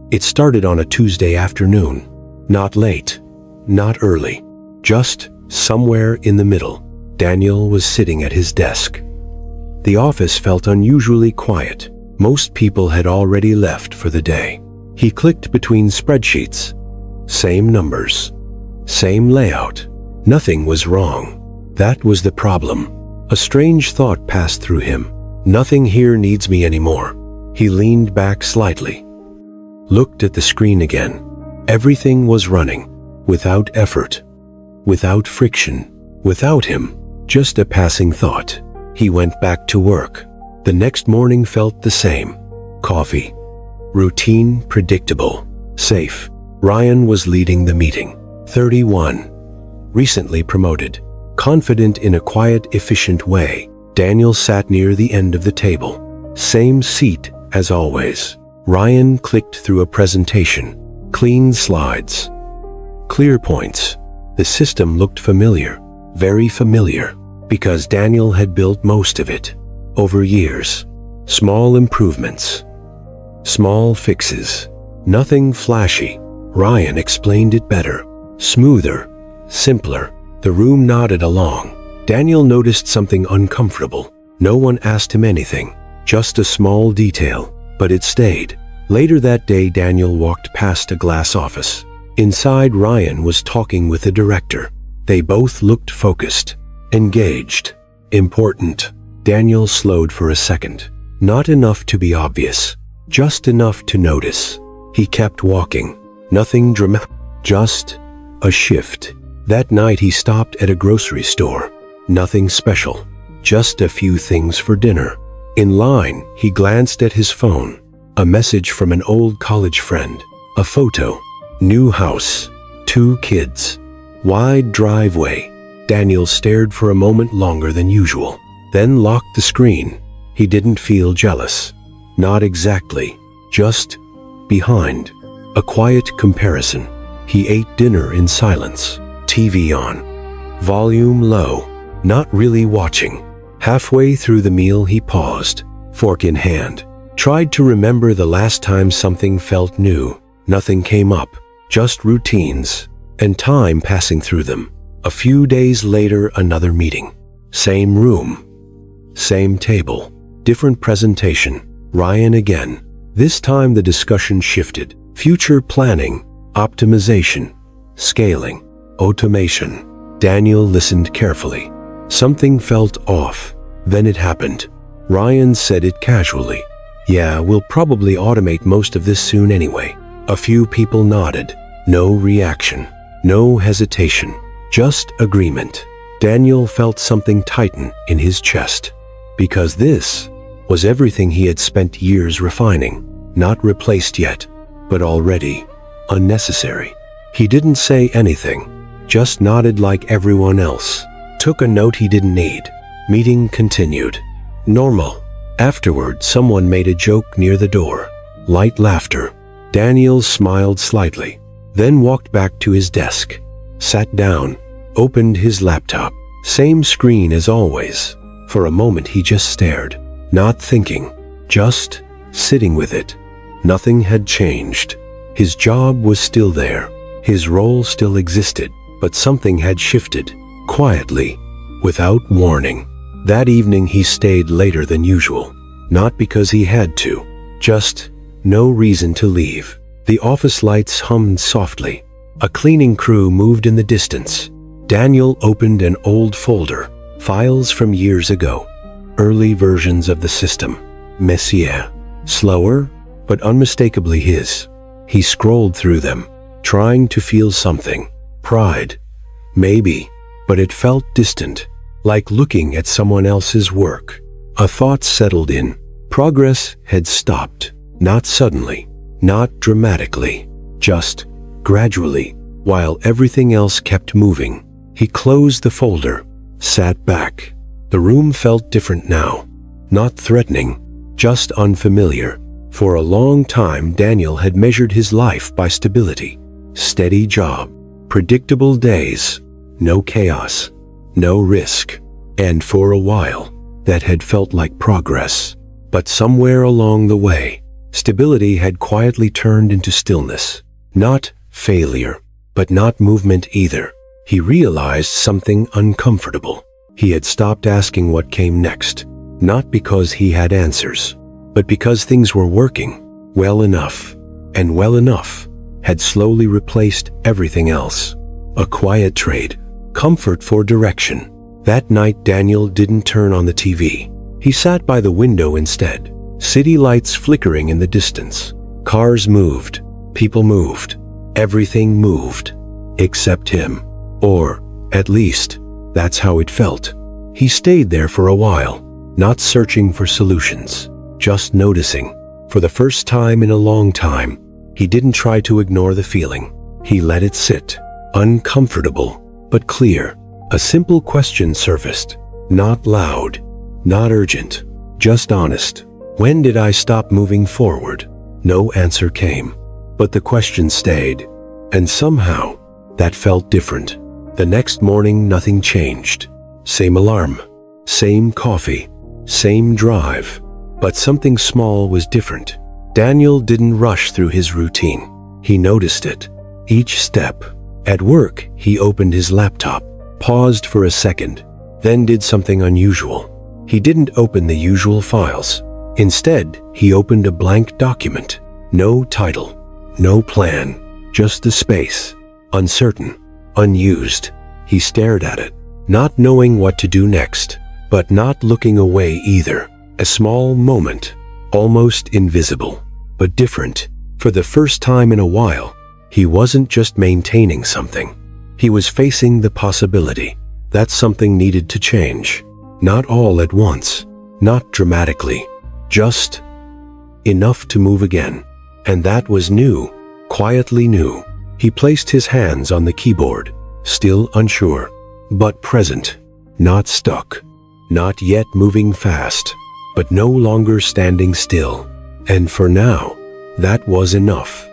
It started on a Tuesday afternoon. Not late, not early, just somewhere in the middle. Daniel was sitting at his desk. The office felt unusually quiet. Most people had already left for the day. He clicked between spreadsheets. Same numbers, same layout. Nothing was wrong. That was the problem. A strange thought passed through him. Nothing here needs me anymore. He leaned back slightly, looked at the screen again. Everything was running, without effort, without friction, without him. Just a passing thought. He went back to work. The next morning felt the same. Coffee. Routine, predictable, safe. Ryan was leading the meeting. 31. Recently promoted. Confident in a quiet, efficient way. Daniel sat near the end of the table. Same seat as always. Ryan clicked through a presentation. Clean slides. Clear points. The system looked familiar. Very familiar. Because Daniel had built most of it. Over years. Small improvements. Small fixes. Nothing flashy. Ryan explained it better. Smoother. Simpler. The room nodded along. Daniel noticed something uncomfortable. No one asked him anything. Just a small detail. But it stayed. Later that day, Daniel walked past a glass office. Inside, Ryan was talking with the director. They both looked focused. Engaged. Important. Daniel slowed for a second. Not enough to be obvious. Just enough to notice. He kept walking. Nothing dramatic. Just a shift. That night he stopped at a grocery store. Nothing special. Just a few things for dinner. In line, he glanced at his phone. A message from an old college friend. A photo. New house. 2 kids. Wide driveway. Daniel stared for a moment longer than usual, then locked the screen. He didn't feel jealous. Not exactly. Just behind. A quiet comparison. He ate dinner in silence. TV on. Volume low. Not really watching. Halfway through the meal he paused, fork in hand. Tried to remember the last time something felt new. Nothing came up. Just routines. And time passing through them. A few days later, another meeting. Same room. Same table. Different presentation. Ryan again. This time the discussion shifted. Future planning. Optimization. Scaling. Automation. Daniel listened carefully. Something felt off. Then it happened. Ryan said it casually. Yeah, we'll probably automate most of this soon anyway. A few people nodded. No reaction. No hesitation. Just agreement. Daniel felt something tighten in his chest. Because this was everything he had spent years refining. Not replaced yet, but already unnecessary. He didn't say anything. Just nodded like everyone else. Took a note he didn't need. Meeting continued. Normal. Afterward, someone made a joke near the door. Light laughter. Daniel smiled slightly, then walked back to his desk. Sat down, opened his laptop. Same screen as always. For a moment he just stared, not thinking, just sitting with it. Nothing had changed. His job was still there. His role still existed, but something had shifted, quietly, without warning. That evening he stayed later than usual. Not because he had to, just no reason to leave. The office lights hummed softly. A cleaning crew moved in the distance. Daniel opened an old folder, files from years ago. Early versions of the system. Messier. Slower, but unmistakably his. He scrolled through them, trying to feel something. Pride. Maybe, but it felt distant, like looking at someone else's work. A thought settled in. Progress had stopped. Not suddenly, not dramatically, just gradually, while everything else kept moving. He closed the folder, sat back. The room felt different now. Not threatening, just unfamiliar. For a long time, Daniel had measured his life by stability. Steady job, predictable days, no chaos, no risk. And for a while, that had felt like progress. But somewhere along the way, Stability had quietly turned into stillness. Not failure, but not movement either. He realized something uncomfortable. He had stopped asking what came next, not because he had answers, but because things were working well enough, and well enough had slowly replaced everything else. A quiet trade, comfort for direction. That night Daniel didn't turn on the TV. He sat by the window instead. City lights flickering in the distance. Cars moved, people moved, everything moved, except him. Or, at least, that's how it felt. He stayed there for a while, not searching for solutions, just noticing. For the first time in a long time, he didn't try to ignore the feeling. He let it sit, uncomfortable, but clear. A simple question surfaced, not loud, not urgent, just honest. When did I stop moving forward? No answer came, but the question stayed, and somehow, that felt different. The next morning nothing changed. Same alarm, same coffee, same drive, but something small was different. Daniel didn't rush through his routine. He noticed it, each step. At work, he opened his laptop, paused for a second, then did something unusual. He didn't open the usual files. Instead, he opened a blank document. No title, no plan, just the space. Uncertain, unused. He stared at it, not knowing what to do next, but not looking away either. A small moment, almost invisible, but different. For the first time in a while, he wasn't just maintaining something. He was facing the possibility that something needed to change. Not all at once, not dramatically, just enough to move again. And that was new, quietly new. He placed his hands on the keyboard, still unsure, but present, not stuck, not yet moving fast, but no longer standing still. And for now, that was enough.